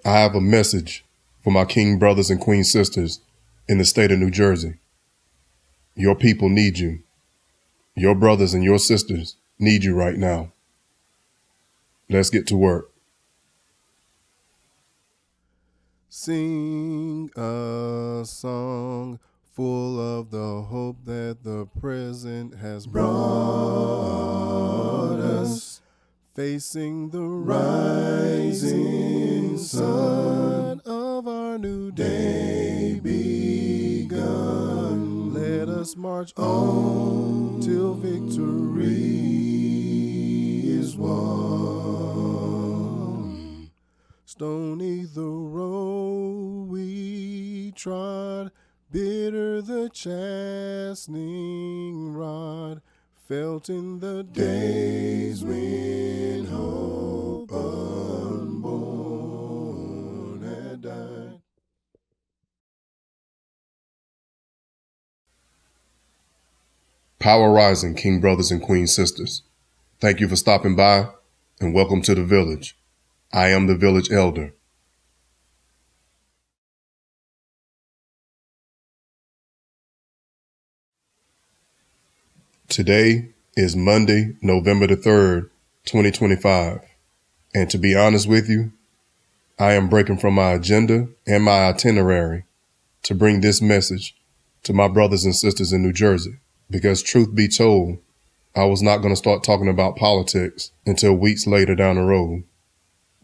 I have a message for my king brothers and queen sisters in the state of New Jersey. Your people need you. Your brothers and your sisters need you right now. Let's get to work. Sing a song full of the hope that the present has brought us, facing the rising sun of our new day begun. Let us march on till victory is won. Stony the road we trod, bitter the chastening rod, felt in the days when hope unborn had died. Power rising, king brothers and queen sisters. Thank you for stopping by and welcome to the village. I am the village elder. Today is Monday, November the 3rd, 2025. And to be honest with you, I am breaking from my agenda and my itinerary to bring this message to my brothers and sisters in New Jersey. Because truth be told, I was not going to start talking about politics until weeks later down the road.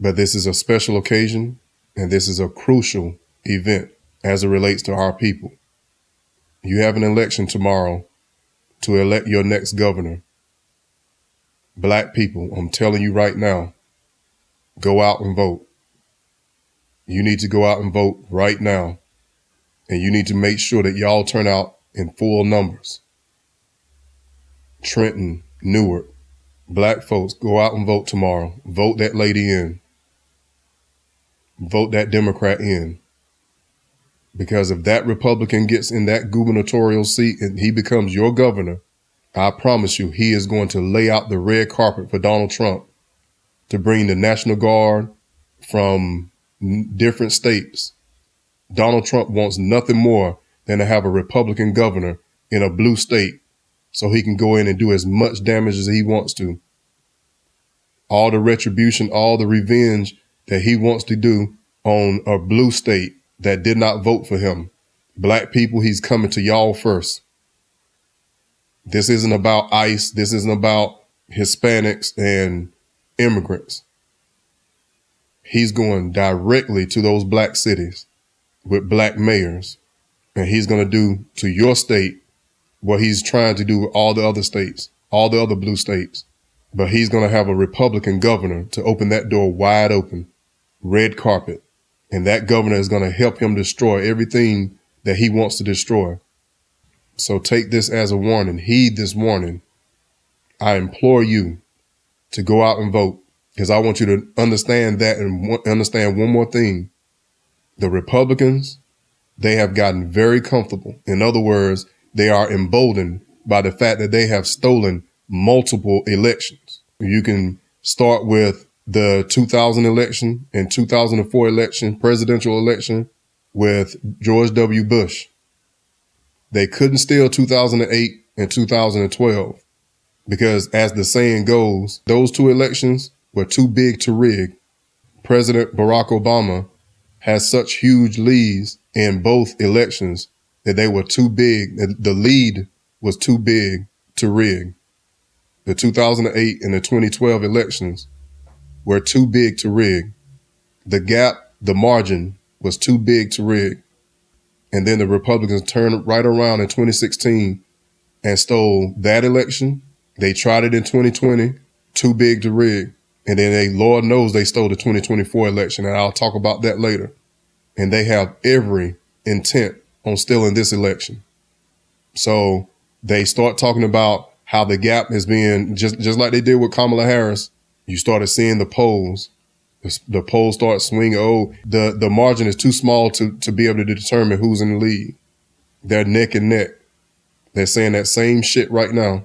But this is a special occasion, and this is a crucial event as it relates to our people. You have an election tomorrow to elect your next governor. Black people, I'm telling you right now, go out and vote. You need to go out and vote right now. And you need to make sure that y'all turn out in full numbers. Trenton, Newark, black folks, go out and vote tomorrow. Vote that lady in. Vote that Democrat in. Because if that Republican gets in that gubernatorial seat and he becomes your governor, I promise you, he is going to lay out the red carpet for Donald Trump to bring the National Guard from different states. Donald Trump wants nothing more than to have a Republican governor in a blue state so he can go in and do as much damage as he wants to. All the retribution, all the revenge that he wants to do on a blue state that did not vote for him. Black people, he's coming to y'all first. This isn't about ICE. This isn't about Hispanics and immigrants. He's going directly to those black cities with black mayors. And he's going to do to your state what he's trying to do with all the other states, all the other blue states. But he's going to have a Republican governor to open that door wide open, red carpet. And that governor is going to help him destroy everything that he wants to destroy. So take this as a warning. Heed this warning. I implore you to go out and vote, because I want you to understand that and understand one more thing. The Republicans, they have gotten very comfortable. In other words, they are emboldened by the fact that they have stolen multiple elections. You can start with the 2000 election and 2004 election, presidential election with George W. Bush. They couldn't steal 2008 and 2012 because, as the saying goes, those two elections were too big to rig. President Barack Obama has such huge leads in both elections that they were too big. The lead was too big to rig. The 2008 and the 2012 elections were too big to rig. The gap, the margin was too big to rig. And then the Republicans turned right around in 2016 and stole that election. They tried it in 2020, too big to rig. And then Lord knows they stole the 2024 election. And I'll talk about that later. And they have every intent on stealing this election. So they start talking about how the gap is being, just like they did with Kamala Harris. You started seeing the polls. The polls start swinging. Oh, the margin is too small to be able to determine who's in the lead. They're neck and neck. They're saying that same shit right now.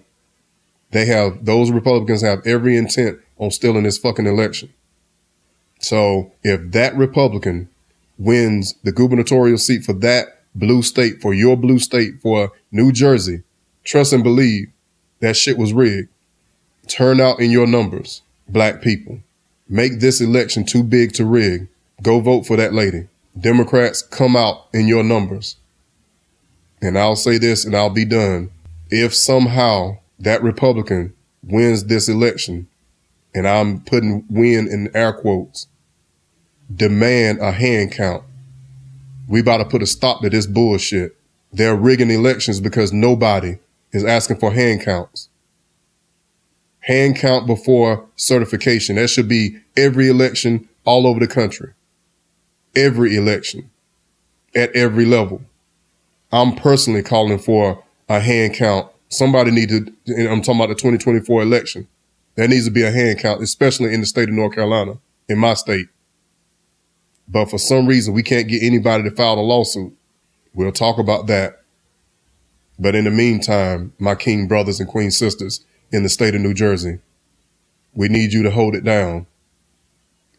Those Republicans have every intent on stealing this fucking election. So if that Republican wins the gubernatorial seat for that blue state, for your blue state, for New Jersey, trust and believe that shit was rigged. Turn out in your numbers, black people. Make this election too big to rig. Go vote for that lady. Democrats, come out in your numbers. And I'll say this and I'll be done. If somehow that Republican wins this election, and I'm putting win in air quotes, demand a hand count. We about to put a stop to this bullshit. They're rigging elections because nobody is asking for hand counts. Hand count before certification. That should be every election all over the country. Every election at every level. I'm personally calling for a hand count. Somebody needed, I'm talking about the 2024 election. There needs to be a hand count, especially in the state of North Carolina, in my state. But for some reason, we can't get anybody to file a lawsuit. We'll talk about that. But in the meantime, my king brothers and queen sisters in the state of New Jersey, we need you to hold it down.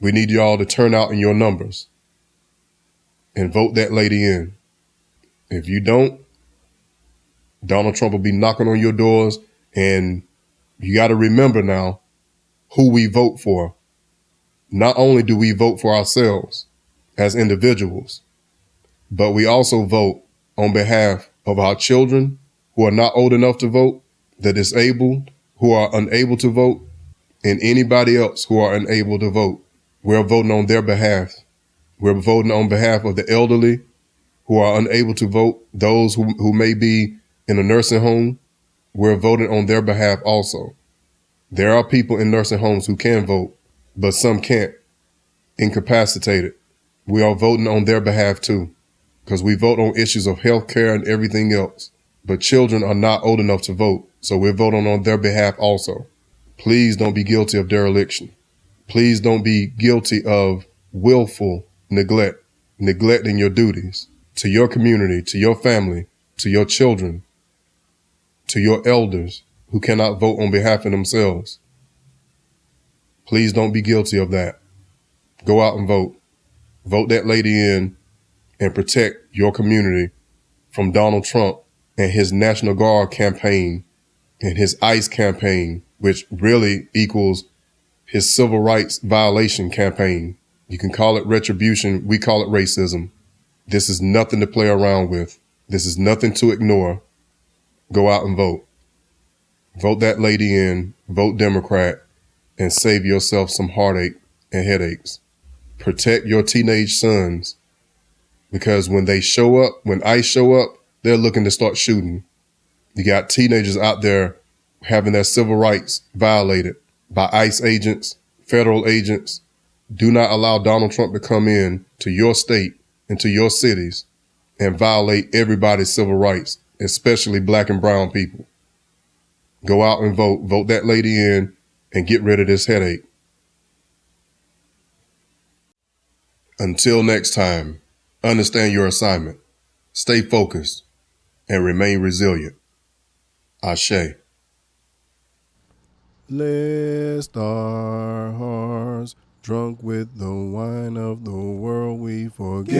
We need y'all to turn out in your numbers and vote that lady in. If you don't, Donald Trump will be knocking on your doors, and you got to remember now who we vote for. Not only do we vote for ourselves as individuals, but we also vote on behalf of our children who are not old enough to vote, the disabled who are unable to vote, and anybody else who are unable to vote. We're voting on their behalf. We're voting on behalf of the elderly who are unable to vote, those who may be in a nursing home. We're voting on their behalf also. There are people in nursing homes who can vote, but some can't, incapacitated. We are voting on their behalf too, because we vote on issues of health care and everything else. But children are not old enough to vote, so we're voting on their behalf also. Please don't be guilty of dereliction. Please don't be guilty of willful neglect, neglecting your duties to your community, to your family, to your children, to your elders who cannot vote on behalf of themselves. Please don't be guilty of that. Go out and vote. Vote that lady in and protect your community from Donald Trump and his National Guard campaign and his ICE campaign, which really equals his civil rights violation campaign. You can call it retribution. We call it racism. This is nothing to play around with. This is nothing to ignore. Go out and vote. Vote that lady in, vote Democrat, and save yourself some heartache and headaches. Protect your teenage sons, because when they show up, when ICE show up, they're looking to start shooting. You got teenagers out there having their civil rights violated by ICE agents, federal agents. Do not allow Donald Trump to come in to your state and to your cities and violate everybody's civil rights, especially black and brown people. Go out and vote. Vote that lady in and get rid of this headache. Until next time, understand your assignment, stay focused, and remain resilient. Ashe. Lest our hearts, drunk with the wine of the world, we forget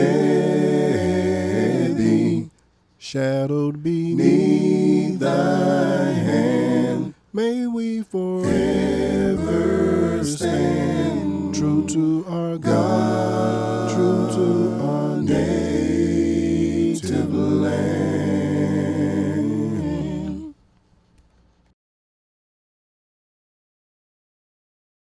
thee. Shadowed beneath thy hand, may we forever stand true to our God, true to our